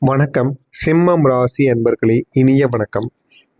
வணக்கம். சிம்மம் ராசி அன்பர்களே, இனிய வணக்கம்.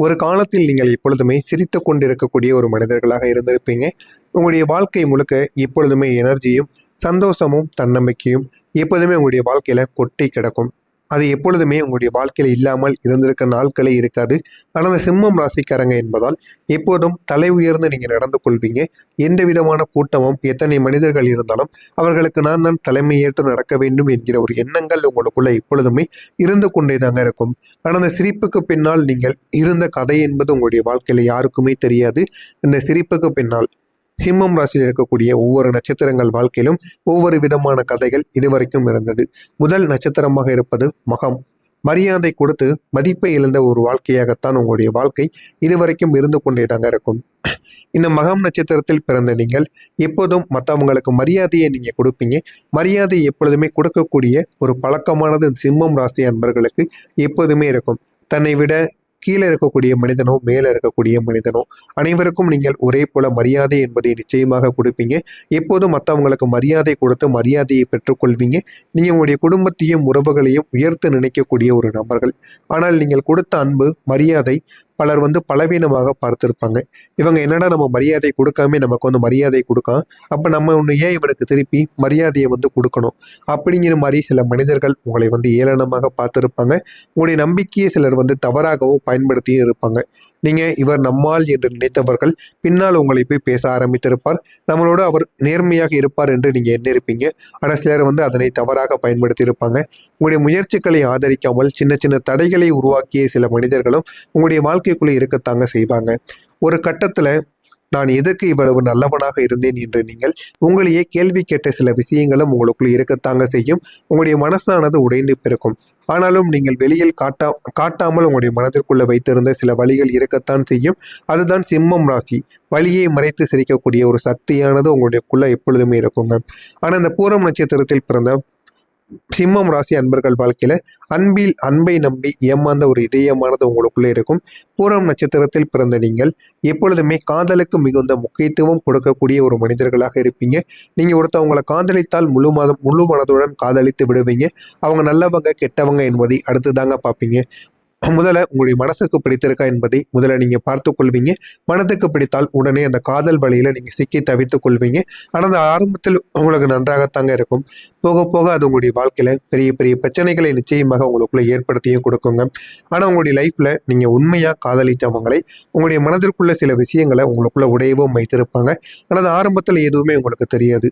ஒரு காலத்தில் நீங்கள் எப்பொழுதுமே சிரித்து கொண்டிருக்கக்கூடிய ஒரு மனிதர்களாக இருந்திருப்பீங்க. உங்களுடைய வாழ்க்கை முழுக்க எப்பொழுதுமே எனர்ஜியும் சந்தோஷமும் தன்னம்பிக்கையும் எப்போதுமே உங்களுடைய வாழ்க்கையில கொட்டி கிடக்கும். அது எப்பொழுதுமே உங்களுடைய வாழ்க்கையில் இல்லாமல் இருந்திருக்க நாட்களே இருக்காது. ஆனால் அந்த சிம்மம் ராசிக்காரங்க என்பதால் எப்போதும் தலை உயர்ந்து நீங்கள் நடந்து கொள்வீங்க. எந்த விதமான கூட்டமும் எத்தனை மனிதர்கள் இருந்தாலும் அவர்களுக்கு நான் தலைமையேற்று நடக்க வேண்டும் என்கிற ஒரு எண்ணங்கள் உங்களுக்குள்ள எப்பொழுதுமே இருந்து கொண்டே தாங்க இருக்கும். ஆனால் அந்த சிரிப்புக்கு பின்னால் நீங்கள் இருந்த கதை என்பது உங்களுடைய வாழ்க்கையில யாருக்குமே தெரியாது. இந்த சிரிப்புக்கு பின்னால் சிம்மம் ராசியில் இருக்கக்கூடிய ஒவ்வொரு நட்சத்திரங்கள் வாழ்க்கையிலும் ஒவ்வொரு விதமான கதைகள் இதுவரைக்கும் இருந்தது. முதல் நட்சத்திரமாக இருப்பது மகம். மரியாதை கொடுத்து மதிப்பை இழந்த ஒரு வாழ்க்கையாகத்தான் உங்களுடைய வாழ்க்கை இதுவரைக்கும் இருந்து கொண்டே தாங்க இருக்கும். இந்த மகம் நட்சத்திரத்தில் பிறந்த நீங்கள் எப்போதும் மற்றவங்களுக்கு மரியாதையை நீங்க கொடுப்பீங்க. மரியாதை எப்பொழுதுமே கொடுக்கக்கூடிய ஒரு பழக்கமானது சிம்மம் ராசி அன்பர்களுக்கு எப்போதுமே இருக்கும். தன்னை விட கீழே இருக்கக்கூடிய மனிதனோ மேலே இருக்கக்கூடிய மனிதனோ அனைவருக்கும் நீங்கள் ஒரே போல மரியாதை என்பதை நிச்சயமாக கொடுப்பீங்க. எப்போதும் மற்றவங்களுக்கு மரியாதை கொடுத்து மரியாதையை பெற்றுக்கொள்வீங்க. நீங்கள் உங்களுடைய குடும்பத்தையும் உறவுகளையும் உயர்த்து நினைக்கக்கூடிய ஒரு நபர்கள். ஆனால் நீங்கள் கொடுத்த அன்பு மரியாதை பலர் பலவீனமாக பார்த்துருப்பாங்க. இவங்க என்னடா நம்ம மரியாதை கொடுக்காம நமக்கு மரியாதை கொடுக்கான், அப்போ நம்ம ஒன்று ஏன் இவனுக்கு திருப்பி மரியாதையை கொடுக்கணும் அப்படிங்கிற மாதிரி சில மனிதர்கள் உங்களை ஏளனமாக பார்த்துருப்பாங்க. உங்களுடைய நம்பிக்கையை சிலர் தவறாகவும் பயன்படுத்தியும் இருப்பாங்க. நீங்கள் இவர் நம்மால் என்று நினைத்தவர்கள் பின்னால் உங்களை போய் பேச ஆரம்பித்திருப்பார். நம்மளோட அவர் நேர்மையாக இருப்பார் என்று நீங்கள் எண்ணிருப்பீங்க. ஆனால் சிலர் அதனை தவறாக பயன்படுத்தி இருப்பாங்க. உங்களுடைய முயற்சிகளை ஆதரிக்காமல் சின்ன சின்ன தடைகளை உருவாக்கிய சில மனிதர்களும் உங்களுடைய வாழ்க்கைக்குள்ளே இருக்கத்தாங்க செய்வாங்க. ஒரு கட்டத்துல நான் எதற்கு இவ்வளவு நல்லவனாக இருந்தேன் என்று நீங்கள் உங்களையே கேள்வி கேட்ட சில விஷயங்களும் உங்களுக்குள் இருக்கத்தாங்க செய்யும். உங்களுடைய மனசானது உடைந்து பிறக்கும். ஆனாலும் நீங்கள் வெளியில் காட்டாமல் உங்களுடைய மனதிற்குள்ள வைத்திருந்த சில வழிகள் இருக்கத்தான் செய்யும். அதுதான் சிம்மம் ராசி. வழியை மறைத்து சிரிக்கக்கூடிய ஒரு சக்தியானது உங்களுடையக்குள்ள எப்பொழுதுமே இருக்குங்க. ஆனா இந்த பூரம் நட்சத்திரத்தில் பிறந்த சிம்மம் ராசி அன்பர்கள் வாழ்க்கையில அன்பை நம்பி ஏமாந்த ஒரு இதயமானது உங்களுக்குள்ளே இருக்கும். பூரம் நட்சத்திரத்தில் பிறந்த நீங்கள் எப்பொழுதுமே காதலுக்கு மிகுந்த முக்கியத்துவம் கொடுக்கக்கூடிய ஒரு மனிதர்களாக இருப்பீங்க. நீங்க ஒருத்தவங்களை காதலித்தால் முழு மனதுடன் காதலித்து விடுவீங்க. அவங்க நல்லவங்க கெட்டவங்க என்பதை அடுத்துதாங்க பார்ப்பீங்க. முதல்ல உங்களுடைய மனசுக்கு பிடித்திருக்கா என்பதை முதல்ல நீங்க பார்த்து கொள்வீங்க. மனதுக்கு பிடித்தால் உடனே அந்த காதல் வழியில நீங்க சிக்கி தவித்துக் கொள்வீங்க. ஆனால் அந்த ஆரம்பத்தில் உங்களுக்கு நன்றாகத்தாங்க இருக்கும். போக போக அது உங்களுடைய வாழ்க்கையில பெரிய பெரிய பிரச்சனைகளை நிச்சயமாக உங்களுக்குள்ள ஏற்படுத்தியும் கொடுக்குங்க. ஆனா உங்களுடைய லைஃப்ல நீங்க உண்மையா காதலித்தவங்களை உங்களுடைய மனதிற்குள்ள சில விஷயங்களை உங்களுக்குள்ள உடையவும் வைத்திருப்பாங்க. ஆனால் ஆரம்பத்தில் எதுவுமே உங்களுக்கு தெரியாது.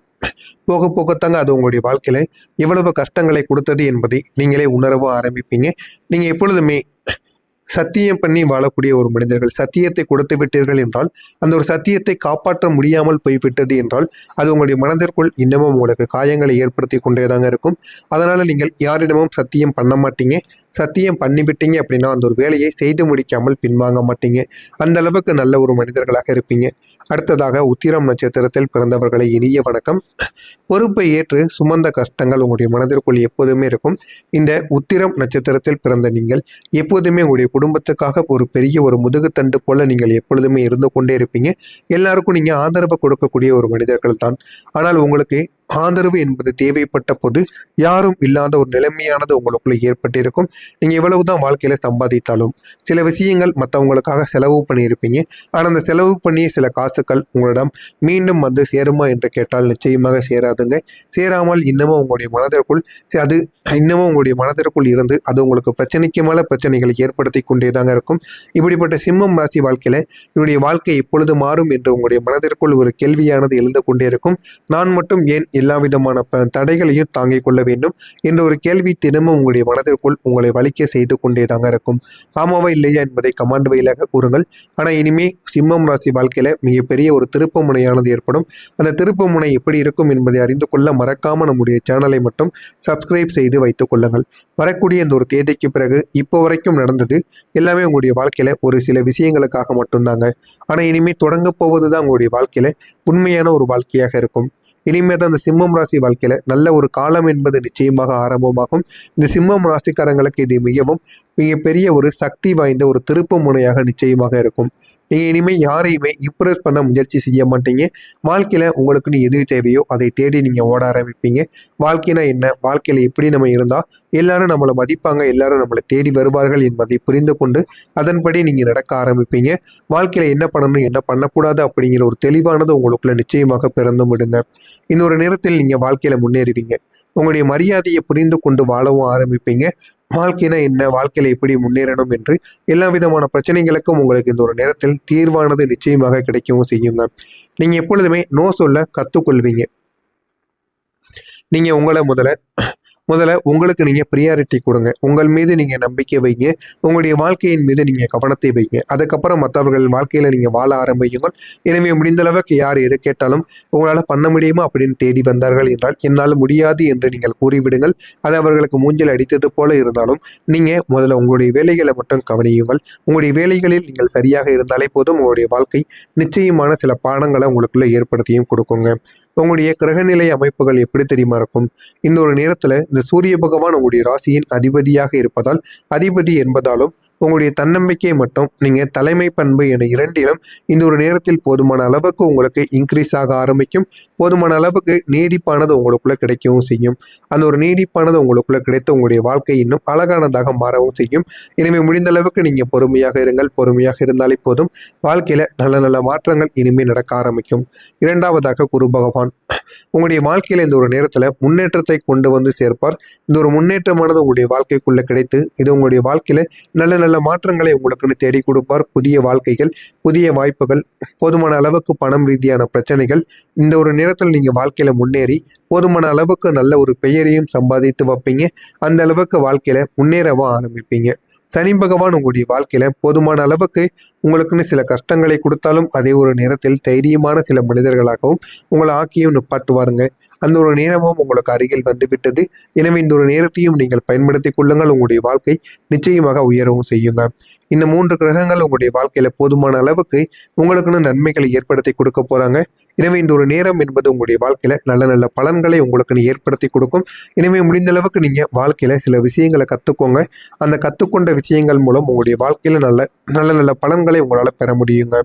போக போகத்தாங்க அது உங்களுடைய வாழ்க்கையில எவ்வளவு கஷ்டங்களை கொடுத்தது என்பதை நீங்களே உணரவும் ஆரம்பிப்பீங்க. நீங்க எப்பொழுதுமே சத்தியம் பண்ணி வாழக்கூடிய ஒரு மனிதர்கள். சத்தியத்தை கொடுத்து விட்டீர்கள் என்றால் அந்த ஒரு சத்தியத்தை காப்பாற்ற முடியாமல் போய்விட்டது என்றால் அது உங்களுடைய மனதிற்குள் இன்னமும் உங்களுக்கு காயங்களை ஏற்படுத்தி கொண்டேதாங்க இருக்கும். அதனால நீங்கள் யாரிடமும் சத்தியம் பண்ண மாட்டீங்க. சத்தியம் பண்ணிவிட்டீங்க அப்படின்னா அந்த ஒரு வேலையை செய்து முடிக்காமல் பின்வாங்க மாட்டீங்க. அந்த அளவுக்கு நல்ல ஒரு மனிதர்களாக இருப்பீங்க. அடுத்ததாக உத்திரம் நட்சத்திரத்தில் பிறந்தவர்களை இனிய வணக்கம். பொறுப்பை ஏற்று சுமந்த கஷ்டங்கள் உங்களுடைய மனதிற்குள் எப்போதுமே இருக்கும். இந்த உத்திரம் நட்சத்திரத்தில் பிறந்த நீங்கள் எப்போதுமே உங்களுடைய குடும்பத்துக்காக ஒரு பெரிய ஒரு முதுகுத்தண்டு போல நீங்கள் எப்பொழுதுமே இருந்து கொண்டே இருப்பீங்க. எல்லாருக்கும் நீங்க ஆதரவு கொடுக்கக்கூடிய ஒரு மனிதர்கள் தான். ஆனால் உங்களுக்கு ஆதரவு என்பது தேவைப்பட்ட போது யாரும் இல்லாத ஒரு நிலைமையானது உங்களுக்குள்ள ஏற்பட்டிருக்கும். நீங்க எவ்வளவுதான் வாழ்க்கையில சம்பாதித்தாலும் சில விஷயங்கள் மற்றவங்களுக்காக செலவு பண்ணியிருப்பீங்க. ஆனால் அந்த செலவு பண்ணிய சில காசுகள் உங்களிடம் மீண்டும் சேருமா என்று கேட்டால் நிச்சயமாக சேராதுங்க. சேராமல் இன்னமும் உங்களுடைய மனதிற்குள் இருந்து அது உங்களுக்கு பிரச்சனைக்கு மேல பிரச்சனைகளை ஏற்படுத்தி கொண்டேதாங்க இருக்கும். இப்படிப்பட்ட சிம்மம் ராசி வாழ்க்கையில என்னுடைய வாழ்க்கை எப்பொழுது மாறும் என்று உங்களுடைய மனதிற்குள் ஒரு கேள்வியானது எழுந்து கொண்டே இருக்கும். நான் மட்டும் ஏன் எல்லா விதமான தடைகளையும் தாங்கிக் கொள்ள வேண்டும் என்ற ஒரு கேள்வி தினமும் உங்களுடைய மனதிற்குள் உங்களை வலிக்க செய்து கொண்டேதாங்க இருக்கும். ஆமாவா இல்லையா என்பதை கமாண்ட் வழியாக கூறுங்கள். ஆனா இனிமே சிம்மம் ராசி வாழ்க்கையில மிகப்பெரிய ஒரு திருப்பு முனையானது ஏற்படும். அந்த திருப்பு முனை எப்படி இருக்கும் என்பதை அறிந்து கொள்ள மறக்காம நம்முடைய சேனலை மட்டும் சப்ஸ்கிரைப் செய்து வைத்துக் கொள்ளுங்கள். வரக்கூடிய இந்த ஒரு தேதிக்கு பிறகு இப்போ வரைக்கும் நடந்தது எல்லாமே உங்களுடைய வாழ்க்கையில ஒரு சில விஷயங்களுக்காக மட்டும்தாங்க. ஆனா இனிமே தொடங்க போவதுதான் உங்களுடைய வாழ்க்கையில உண்மையான ஒரு வாழ்க்கையாக இருக்கும். இனிமேல் தான் அந்த சிம்மம் ராசி வாழ்க்கையில நல்ல ஒரு காலம் என்பது நிச்சயமாக ஆரம்பமாகும். இந்த சிம்மம் ராசிக்காரங்களுக்கு இது மிகவும் மிகப்பெரிய ஒரு சக்தி வாய்ந்த ஒரு திருப்பு முனையாக நிச்சயமாக இருக்கும். நீங்கள் இனிமேல் யாரையுமே இம்ப்ரெஸ் பண்ண முயற்சி செய்ய மாட்டீங்க. வாழ்க்கையில் உங்களுக்குன்னு எது தேவையோ அதை தேடி நீங்கள் ஓட ஆரம்பிப்பீங்க. வாழ்க்கைனா என்ன, வாழ்க்கையில் எப்படி நம்ம இருந்தால் எல்லாரும் நம்மளை மதிப்பாங்க, எல்லாரும் நம்மளை தேடி வருவார்கள் என்பதை புரிந்து கொண்டு அதன்படி நீங்கள் நடக்க ஆரம்பிப்பீங்க. வாழ்க்கையில் என்ன பண்ணணும் என்ன பண்ணக்கூடாது அப்படிங்கிற ஒரு தெளிவானது உங்களுக்குள்ள நிச்சயமாக பிறந்து விடுங்க. இன்னொரு நேரத்தில் நீங்கள் வாழ்க்கையில் முன்னேறுவீங்க. உங்களுடைய மரியாதையை புரிந்து கொண்டு வாழவும் ஆரம்பிப்பீங்க. வாழ்க்கைனா என்ன, வாழ்க்கையில எப்படி முன்னேறணும் என்று எல்லா விதமான பிரச்சனைகளுக்கும் உங்களுக்கு இந்த ஒரு நேரத்தில் தீர்வானது நிச்சயமாக கிடைக்கவும் செய்யுங்க. நீங்க எப்பொழுதுமே நோ சொல்ல கத்துக்கொள்வீங்க. நீங்க உங்களை முதல்ல உங்களுக்கு நீங்கள் ப்ரியாரிட்டி கொடுங்க. உங்கள் மீது நீங்கள் நம்பிக்கை வைங்க. உங்களுடைய வாழ்க்கையின் மீது நீங்கள் கவனத்தை வைங்க. அதுக்கப்புறம் மற்றவர்கள் வாழ்க்கையில் நீங்கள் வாழ ஆரம்பியுங்கள். எனவே முடிந்த அளவுக்கு யார் எது கேட்டாலும் உங்களால் பண்ண முடியுமா அப்படின்னு தேடி வந்தார்கள் என்றால் என்னால் முடியாது என்று நீங்கள் கூறிவிடுங்கள். அது அவர்களுக்கு மூஞ்சில் அடித்தது போல இருந்தாலும் நீங்கள் முதல்ல உங்களுடைய வேலைகளை மட்டும் கவனியுங்கள். உங்களுடைய வேலைகளில் நீங்கள் சரியாக இருந்தாலே போதும். உங்களுடைய வாழ்க்கை நிச்சயமான சில பாடங்களை உங்களுக்குள்ள ஏற்படுத்தியும் கொடுக்குங்க. உங்களுடைய கிரகநிலை அமைப்புகள் எப்படி தெரியுமா இருக்கும்? இந்த ஒரு நேரத்தில் இந்த சூரிய பகவான் உங்களுடைய ராசியின் அதிபதியாக இருப்பதால், அதிபதி என்பதாலும் உங்களுடைய தன்னம்பிக்கை மட்டும் நீங்கள் தலைமை பண்பு என இரண்டிலும் இந்த ஒரு நேரத்தில் போதுமான அளவுக்கு உங்களுக்கு இன்க்ரீஸ் ஆக ஆரம்பிக்கும். போதுமான அளவுக்கு நீடிப்பானது உங்களுக்குள்ள கிடைக்கவும் செய்யும். அந்த ஒரு நீடிப்பானது உங்களுக்குள்ள கிடைத்து உங்களுடைய வாழ்க்கை இன்னும் அழகானதாக மாறவும் செய்யும். எனவே முடிந்த அளவுக்கு நீங்கள் பொறுமையாக இருங்கள். பொறுமையாக இருந்தாலே போதும். வாழ்க்கையில நல்ல நல்ல மாற்றங்கள் இனிமேல் நடக்க ஆரம்பிக்கும். இரண்டாவதாக குரு பகவான் உங்களுடைய வாழ்க்கையில இந்த ஒரு நேரத்துல முன்னேற்றத்தை கொண்டு வந்து சேர்ப்பார். இந்த ஒரு முன்னேற்றமானது உங்களுடைய வாழ்க்கைக்குள்ள கிடைத்து இது உங்களுடைய வாழ்க்கையில நல்ல நல்ல மாற்றங்களை உங்களுக்குன்னு தேடி கொடுப்பார். புதிய வாழ்க்கைகள், புதிய வாய்ப்புகள், போதுமான அளவுக்கு பணம் ரீதியான பிரச்சனைகள், இந்த ஒரு நேரத்தில் நீங்க வாழ்க்கையில முன்னேறி போதுமான அளவுக்கு நல்ல ஒரு பெயரையும் சம்பாதித்து வைப்பீங்க. அந்த அளவுக்கு வாழ்க்கையில முன்னேறவும் ஆரம்பிப்பீங்க. சனி பகவான் உங்களுடைய வாழ்க்கையில போதுமான அளவுக்கு உங்களுக்குன்னு சில கஷ்டங்களை கொடுத்தாலும் அதே ஒரு நேரத்தில் தைரியமான சில மனிதர்களாகவும் உங்களை ஆக்கியும் நிப்பாட்டுவாருங்க. அந்த ஒரு நேரமும் உங்களுக்கு அருகில் வந்துவிட்டது. எனவே இந்த ஒரு நேரத்தையும் நீங்கள் பயன்படுத்தி கொள்ளுங்கள். உங்களுடைய வாழ்க்கை நிச்சயமாக உயரவும் செய்யுங்க. இந்த 3 கிரகங்கள் உங்களுடைய வாழ்க்கையில போதுமான அளவுக்கு உங்களுக்குன்னு நன்மைகளை ஏற்படுத்தி கொடுக்க போறாங்க. எனவே இந்த ஒரு நேரம் என்பது உங்களுடைய வாழ்க்கையில நல்ல நல்ல பலன்களை உங்களுக்குன்னு ஏற்படுத்தி கொடுக்கும். எனவே முடிந்த அளவுக்கு நீங்க வாழ்க்கையில சில விஷயங்களை கத்துக்கோங்க. அந்த கத்துக்கொண்ட விஷயங்கள் மூலம் உங்களுடைய வாழ்க்கையில நல்ல நல்ல நல்ல பலன்களை உங்களால் பெற முடியுங்க.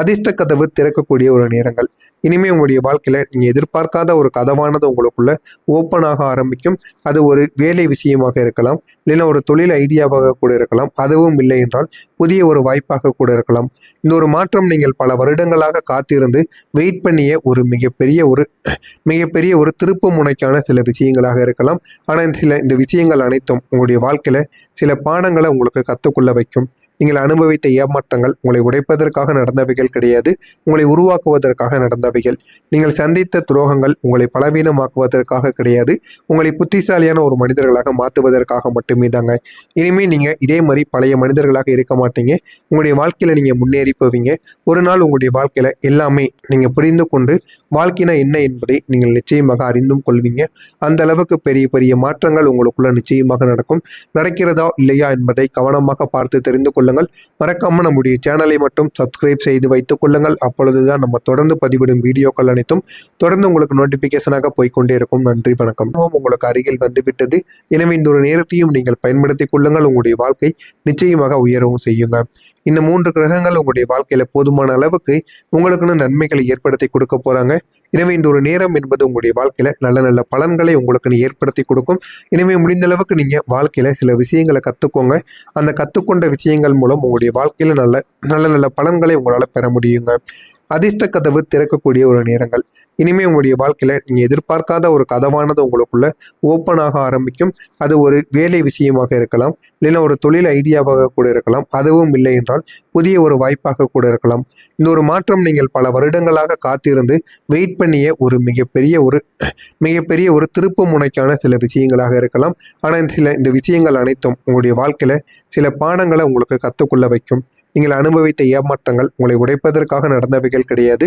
அதிர்ஷ்ட கதவு திறக்கக்கூடிய ஒரு நேரங்கள். இனிமே உங்களுடைய வாழ்க்கையில நீங்க எதிர்பார்க்காத ஒரு கதவானது உங்களுக்குள்ள ஓப்பன் ஆக ஆரம்பிக்கும். அது ஒரு வேலை விஷயமாக இருக்கலாம், இல்லைன்னா ஒரு தொழில் ஐடியாவாக கூட இருக்கலாம். அதுவும் இல்லை என்றால் புதிய ஒரு வாய்ப்பாக கூட இருக்கலாம். இந்த ஒரு மாற்றம் நீங்கள் பல வருடங்களாக காத்திருந்து வெயிட் பண்ணிய ஒரு மிகப்பெரிய ஒரு திருப்பு முனைக்கான சில விஷயங்களாக இருக்கலாம். ஆனால் இந்த விஷயங்கள் அனைத்தும் உங்களுடைய வாழ்க்கையில சில பாடங்களை உங்களுக்கு கற்றுக்கொள்ள வைக்கும். நீங்கள் அனுபவித்த ஏமாற்றங்கள் உங்களை உடைப்பதற்காக நடந்தவைகள் கிடையாது, உங்களை உருவாக்குவதற்காக நடந்தவைகள். நீங்கள் சந்தித்த துரோகங்கள் உங்களை பலவீனமாக்குவதற்காக கிடையாது, உங்களை புத்திசாலியான ஒரு மனிதர்களாக மாற்றுவதற்காக மட்டுமே தாங்க. இனிமேல் நீங்கள் இதே மாதிரி பழைய மனிதர்களாக இருக்க மாட்டீங்க. உங்களுடைய வாழ்க்கையில் நீங்கள் முன்னேறி போவீங்க. ஒரு நாள் உங்களுடைய வாழ்க்கையில் எல்லாமே நீங்கள் புரிந்து கொண்டு வாழ்க்கைனா என்ன என்பதை நீங்கள் நிச்சயமாக அறிந்தும் கொள்வீங்க. அந்த அளவுக்கு பெரிய பெரிய மாற்றங்கள் உங்களுக்குள்ள நிச்சயமாக நடக்கும். நடக்கிறதா இல்லையா என்பதை கவனமாக பார்த்து தெரிந்து கொள்ளுங்கள். மறக்காம நம்முடைய சேனலை மட்டும் சப்ஸ்கிரைப் செய்து வைத்துக் கொள்ளுங்கள். அப்பொழுதுதான் நம்ம தொடர்ந்து பதிவிடும் வீடியோக்கள் அனைத்தும் தொடர்ந்து உங்களுக்கு நோட்டிபிகேஷனாக போய்கொண்டே இருக்கும். நன்றி, வணக்கம். உங்களுக்கு அருகில் வந்துவிட்டது. எனவே இந்த ஒரு நேரத்தையும் நீங்கள் பயன்படுத்திக் கொள்ளுங்கள். உங்களுடைய வாழ்க்கை நிச்சயமாக உயரவும் செய்யுங்க. இந்த 3 கிரகங்கள் உங்களுடைய வாழ்க்கையில போதுமான அளவுக்கு உங்களுக்குன்னு நன்மைகளை ஏற்படுத்தி கொடுக்க போறாங்க. எனவே இந்த ஒரு நேரம் என்பது உங்களுடைய வாழ்க்கையில நல்ல நல்ல பலன்களை உங்களுக்குன்னு ஏற்படுத்தி கொடுக்கும். எனவே முடிந்த அளவுக்கு நீங்க வாழ்க்கையில சில விஷயங்களை கத்துக்கோங்க. அந்த கத்துக்கொண்ட விஷயங்கள் மூலம் உங்களுடைய வாழ்க்கையில நல்ல நல்ல நல்ல பலன்களை உங்களால் பெற முடியுங்க. அதிர்ஷ்ட கதவு திறக்கக்கூடிய ஒரு நேரங்கள். இனிமே உங்களுடைய வாழ்க்கையில நீங்க எதிர்பார்க்காத ஒரு கதவானது உங்களுக்குள்ள ஓப்பன் ஆக ஆரம்பிக்கும். அது ஒரு வேலை விஷயமாக இருக்கலாம், இல்லைன்னா ஒரு தொழில் ஐடியாவாக கூட இருக்கலாம். அதுவும் இல்லை என்றால் புதிய ஒரு வாய்ப்பாக கூட இருக்கலாம். இந்த ஒரு மாற்றம் நீங்கள் பல வருடங்களாக காத்திருந்து வெயிட் பண்ணிய ஒரு மிகப்பெரிய ஒரு திருப்பு முனைக்கான சில விஷயங்களாக இருக்கலாம். ஆனால் இந்த விஷயங்கள் அனைத்தும் உங்களுடைய வாழ்க்கையில சில பாடங்களை உங்களுக்கு கற்றுக்கொள்ள வைக்கும். நீங்கள் அனுபவித்த ஏமாற்றங்கள் உங்களை உடைப்பதற்காக நடந்தவைகள் கிடையாது,